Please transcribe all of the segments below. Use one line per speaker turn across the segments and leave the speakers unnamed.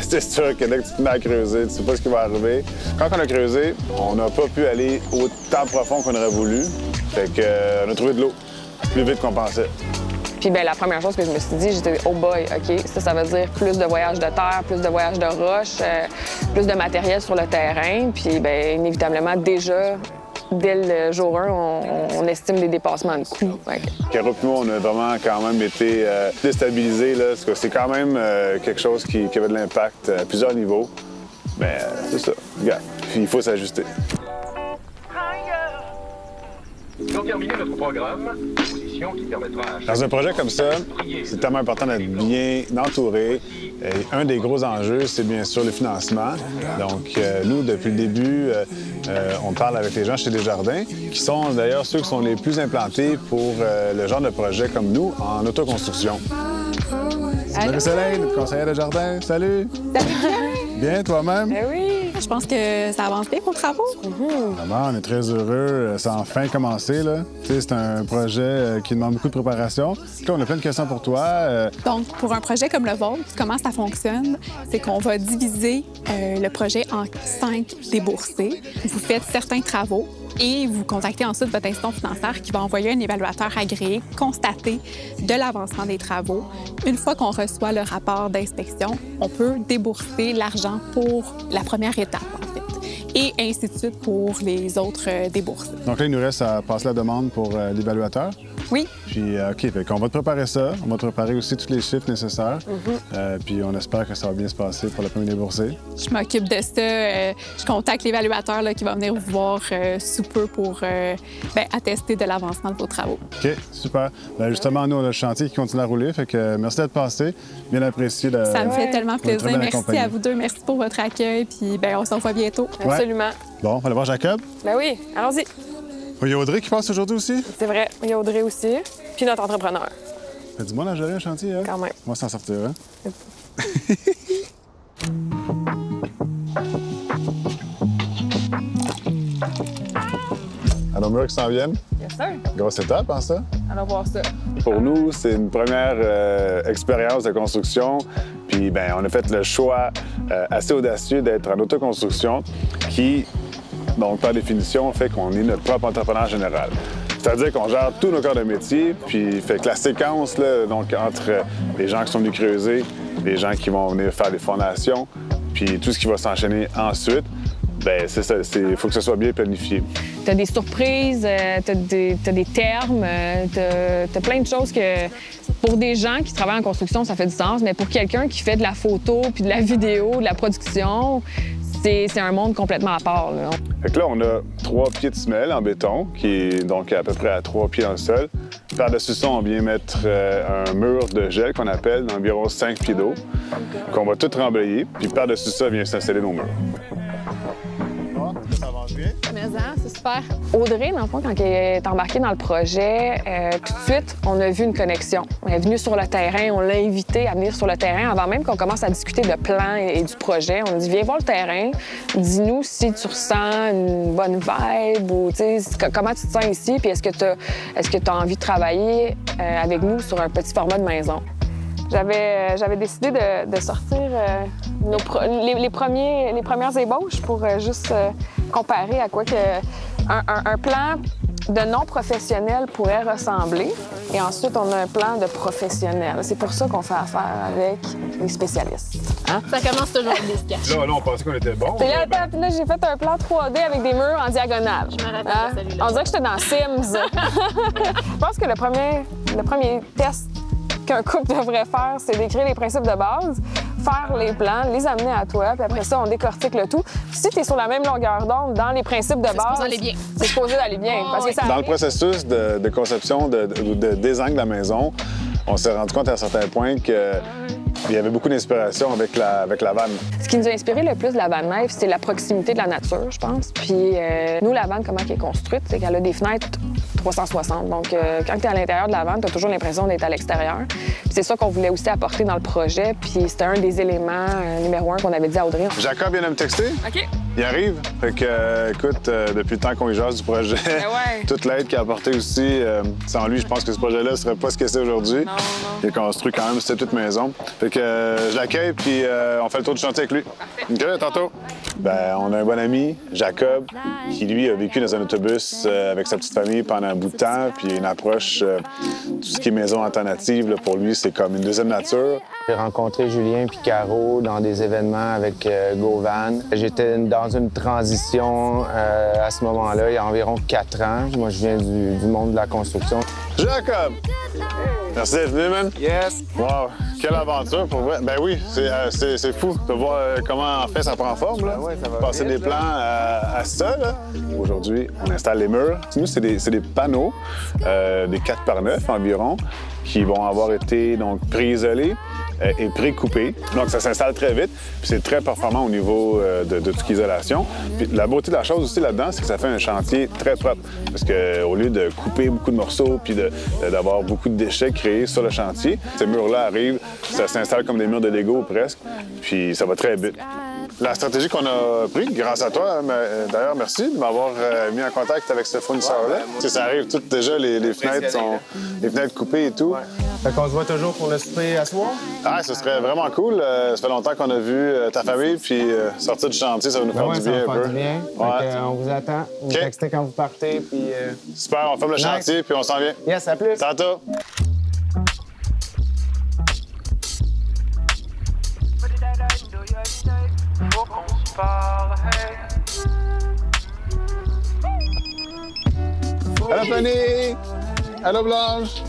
C'est sûr que dès que tu te mets à creuser, tu sais pas ce qui va arriver. Quand on a creusé, on n'a pas pu aller autant profond qu'on aurait voulu. Fait qu'on a trouvé de l'eau plus vite qu'on pensait.
Puis bien, la première chose que je me suis dit, j'étais oh boy, OK, ça veut dire plus de voyages de terre, plus de voyages de roche, plus de matériel sur le terrain. Puis bien, inévitablement, déjà, dès le jour 1, on estime des dépassements de coûts.
Caro et moi, on a vraiment quand même été déstabilisés, là, parce que c'est quand même quelque chose qui avait de l'impact à plusieurs niveaux. Mais c'est ça, regarde, il faut s'ajuster.
Pour terminer notre programme, position qui permettra à
Dans un projet comme ça, c'est tellement important d'être bien entouré. Et un des gros enjeux, c'est bien sûr le financement. Donc, nous, depuis le début, on parle avec les gens chez Desjardins, qui sont d'ailleurs ceux qui sont les plus implantés pour le genre de projet comme nous, en autoconstruction. Salut Soleil, notre conseillère Desjardins. Salut!
Salut!
Bien, toi-même?
Ben oui!
Je pense que ça avance bien pour les travaux.
Vraiment, on est très heureux. Ça a enfin commencé, là. Tu sais, c'est un projet qui demande beaucoup de préparation. Là, on a plein de questions pour toi.
Donc, pour un projet comme le vôtre, comment ça fonctionne? C'est qu'on va diviser le projet en 5 déboursés. Vous faites certains travaux et vous contactez ensuite votre institution financière qui va envoyer un évaluateur agréé constater de l'avancement des travaux. Une fois qu'on reçoit le rapport d'inspection, on peut débourser l'argent pour la première étape, en fait. Et ainsi de suite pour les autres débourses.
Donc là, il nous reste à passer la demande pour l'évaluateur.
Oui.
Puis, OK, fait qu'on va te préparer ça. On va te préparer aussi tous les chiffres nécessaires. Puis on espère que ça va bien se passer pour le premier déboursé.
Je m'occupe de ça. Je contacte l'évaluateur qui va venir vous voir sous peu pour attester de l'avancement de vos travaux.
OK, super. Bien, justement, nous, on a le chantier qui continue à rouler. Fait que merci d'être passé. Bien apprécié.
Ça me fait tellement plaisir. Merci
accompagné.
à vous deux. Merci pour votre accueil. Puis, on se revoit bientôt.
Absolument.
Bon, on va aller voir Jacob.
Ben oui, allons-y.
Il y a Audrey qui passe aujourd'hui aussi.
C'est vrai, il y a Audrey aussi. Puis notre entrepreneur.
Fait du monde à gérer un chantier, hein?
Quand même.
On va s'en sortir, hein? Alors, murs qui s'en viennent.
Yes, sir.
Grosse étape, hein, ça?
Allons voir ça.
Pour nous, c'est une première expérience de construction. Puis, bien, on a fait le choix assez audacieux d'être en autoconstruction qui, donc, par définition, fait qu'on est notre propre entrepreneur général. C'est-à-dire qu'on gère tous nos corps de métier, puis fait que la séquence, là, donc, entre les gens qui sont venus creuser, les gens qui vont venir faire des fondations, puis tout ce qui va s'enchaîner ensuite, bien, c'est ça, il faut que ce soit bien planifié.
T'as des surprises, t'as des termes, t'as plein de choses que, pour des gens qui travaillent en construction, ça fait du sens, mais pour quelqu'un qui fait de la photo, puis de la vidéo, de la production, c'est un monde complètement à part, là.
Fait que là, on a 3 pieds de semelle en béton, qui est donc à peu près à 3 pieds dans le sol. Par-dessus ça, on vient mettre un mur de gel qu'on appelle d'environ 5 pieds d'eau, qu'on va tout remblayer. Puis par-dessus ça, vient s'installer nos murs. Ça avance bien?
C'est super.
Audrey, dans le fond, quand elle est embarquée dans le projet, tout de suite, on a vu une connexion. Elle est venue sur le terrain, on l'a invitée à venir sur le terrain avant même qu'on commence à discuter de plans et du projet. On a dit, viens voir le terrain, dis-nous si tu ressens une bonne vibe ou comment tu te sens ici, puis est-ce que tu as envie de travailler avec nous sur un petit format de maison. J'avais décidé de sortir les premières ébauches pour juste comparer à quoi un plan de non-professionnel pourrait ressembler. Et ensuite, on a un plan de professionnel. C'est pour ça qu'on fait affaire avec les spécialistes. Hein?
Ça commence toujours avec des sketchs.
Là, on pensait qu'on était bon.
Puis là, là, j'ai fait un plan 3D avec des murs en diagonale.
Je me rappelle de celui-là.
On dirait que j'étais dans Sims. Je pense que le premier test qu'un couple devrait faire, c'est d'écrire les principes de base, faire les plans, les amener à toi, puis après ça, on décortique le tout. Puis si tu es sur la même longueur d'onde dans les principes de base, c'est supposé aller bien. Parce que ça
dans le processus de conception, de design de la maison, on s'est rendu compte à un certain point qu'il y avait beaucoup d'inspiration avec la vanne.
Ce qui nous a inspiré le plus de la vanne neuve, c'est la proximité de la nature, je pense. Puis nous, la vanne, comment elle est construite, c'est qu'elle a des fenêtres 360. Donc, quand tu es à l'intérieur de la vente, tu as toujours l'impression d'être à l'extérieur. C'est ça qu'on voulait aussi apporter dans le projet. Puis c'était un des éléments numéro 1 qu'on avait dit à Audrey.
Jacob vient de me texter.
OK.
Il arrive. Fait que, écoute, depuis le temps qu'on y jase du projet, toute l'aide qu'il a apportée aussi, sans lui, je pense que ce projet-là ne serait pas ce que c'est aujourd'hui.
Non.
Il a construit quand même cette toute maison. Fait que je l'accueille, puis on fait le tour du chantier avec lui. OK, tantôt. Ben, on a un bon ami, Jacob, qui, lui, a vécu dans un autobus avec sa petite famille pendant un bout de temps, puis une approche, tout ce qui est maison alternative, là, pour lui, c'est comme une deuxième nature.
J'ai rencontré Julien puis Caro dans des événements avec GoVan. J'étais dans une transition à ce moment-là, il y a environ 4 ans. Moi, je viens du monde de la construction.
Jacob! Merci d'être venu, man.
Yes!
Wow! Quelle aventure, pour vrai. Ben oui, c'est fou de voir comment, en fait, ça prend forme, là.
Ouais, ça va
passer
vite,
des plans à ça, là. Aujourd'hui, on installe les murs. Nous, c'est des panneaux, des 4 par 9 environ, qui vont avoir été donc pré-isolés et pré-coupés. Donc, ça s'installe très vite, puis c'est très performant au niveau de tout ce qui est isolation. Puis la beauté de la chose aussi là-dedans, c'est que ça fait un chantier très propre. Parce qu'au lieu de couper beaucoup de morceaux puis d'avoir beaucoup de déchets créés sur le chantier, ces murs-là arrivent, ça s'installe comme des murs de Lego presque, puis ça va très vite. La stratégie qu'on a prise, grâce à toi, d'ailleurs, merci de m'avoir mis en contact avec ce fournisseur-là. Ça arrive tout déjà, les fenêtres sont les fenêtres coupées et tout.
Fait qu'on se voit toujours pour le souper à soir?
Ah, ce serait vraiment cool. Ça fait longtemps qu'on a vu ta famille, puis sortir du chantier, ça va nous faire du bien un peu.
Ouais. On vous attend. Vous textez quand vous partez, puis...
Super, on ferme le chantier, puis on s'en vient.
Yes, à plus!
Tantôt! Allô, Fanny! Allô, Blanche!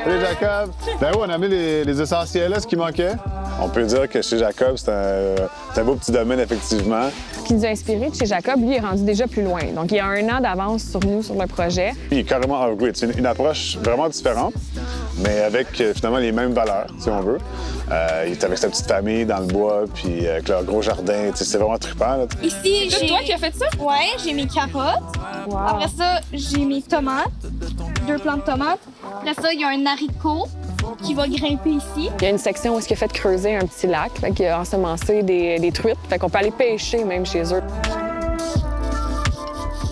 Salut, Jacob! Ben oui, on a mis les essentiels, là, ce qui manquait. On peut dire que chez Jacob, c'est un beau petit domaine, effectivement.
Ce qui nous a inspiré de chez Jacob, lui, est rendu déjà plus loin. Donc, il y a 1 an d'avance sur nous, sur le projet.
Il est carrément off-grid. C'est une approche vraiment différente, mais avec finalement les mêmes valeurs, si on veut. Il est avec sa petite famille dans le bois, puis avec leur gros jardin. C'est vraiment trippant. Là.
Ici,
C'est toi qui as fait ça?
Ouais, j'ai mes carottes.
Wow.
Après ça, j'ai mes tomates. 2 plants de tomates. Après ça, il y a un haricot qui va grimper ici.
Il y a une section où il a fait creuser un petit lac, fait qu'il a ensemencé des truites, fait qu'on peut aller pêcher même chez eux.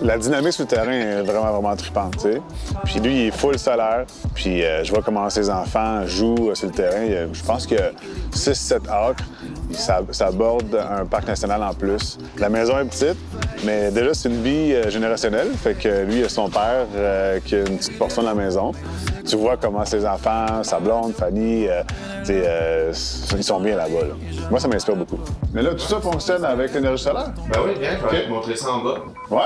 La dynamique sur le terrain est vraiment trippante, tu sais. Puis lui, il est full solaire. Puis je vois comment ses enfants jouent sur le terrain. Je pense qu'il y a 6-7 acres. Ça borde un parc national en plus. La maison est petite, mais déjà, c'est une vie générationnelle. Fait que lui, il a son père qui a une petite portion de la maison. Tu vois comment ses enfants, sa blonde, Fanny, ils sont bien là-bas. Là. Moi, ça m'inspire beaucoup. Mais là, tout ça fonctionne avec l'énergie solaire?
Ben oui, bien, je vais te montrer ça en bas.
Ouais?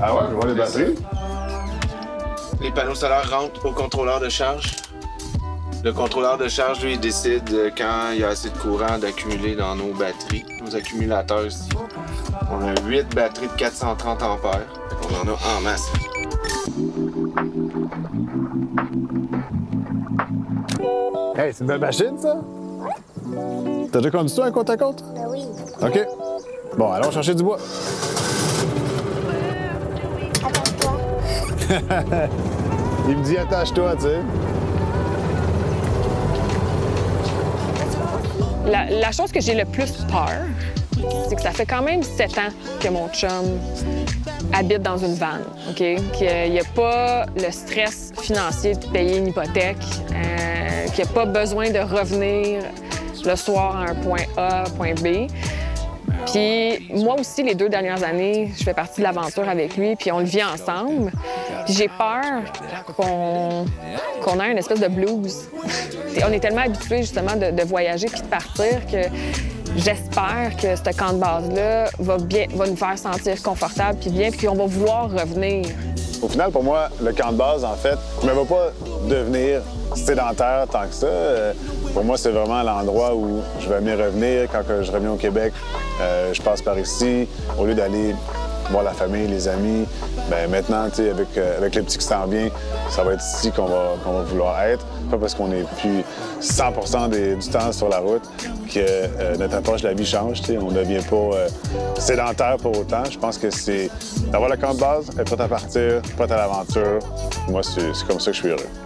Ah ouais, je vois les batteries.
Les panneaux solaires rentrent au contrôleur de charge. Le contrôleur de charge, lui, il décide quand il y a assez de courant d'accumuler dans nos batteries, nos accumulateurs ici. On a 8 batteries de 430 ampères. On en a en masse.
Hey, c'est une belle machine, ça? T'as déjà conduit ça un côte à côte?
Ben oui.
OK. Bon, allons chercher du bois.
Attends-toi.
Il me dit attache-toi, tu sais.
La chose que j'ai le plus peur, c'est que ça fait quand même 7 ans que mon chum habite dans une van, OK? Qu'il n'y a pas le stress financier de payer une hypothèque, qu'il n'y a pas besoin de revenir le soir à un point A, point B. Puis moi aussi, les 2 dernières années, je fais partie de l'aventure avec lui, puis on le vit ensemble. Puis j'ai peur qu'on ait une espèce de blues. On est tellement habitués justement de voyager puis de partir que j'espère que ce camp de base-là va nous faire sentir confortable puis bien, puis qu'on va vouloir revenir.
Au final, pour moi, le camp de base, en fait, ne va pas devenir sédentaire tant que ça. Pour moi, c'est vraiment l'endroit où je vais venir revenir. Quand je reviens au Québec, je passe par ici. Au lieu d'aller voir la famille, les amis. Bien, maintenant, avec le petit qui s'en vient, ça va être ici qu'on va vouloir être. Pas parce qu'on n'est plus 100% du temps sur la route que notre approche de la vie change. On ne devient pas sédentaire pour autant. Je pense que c'est d'avoir le camp de base, être prêt à partir, prêt à l'aventure. Moi, c'est comme ça que je suis heureux.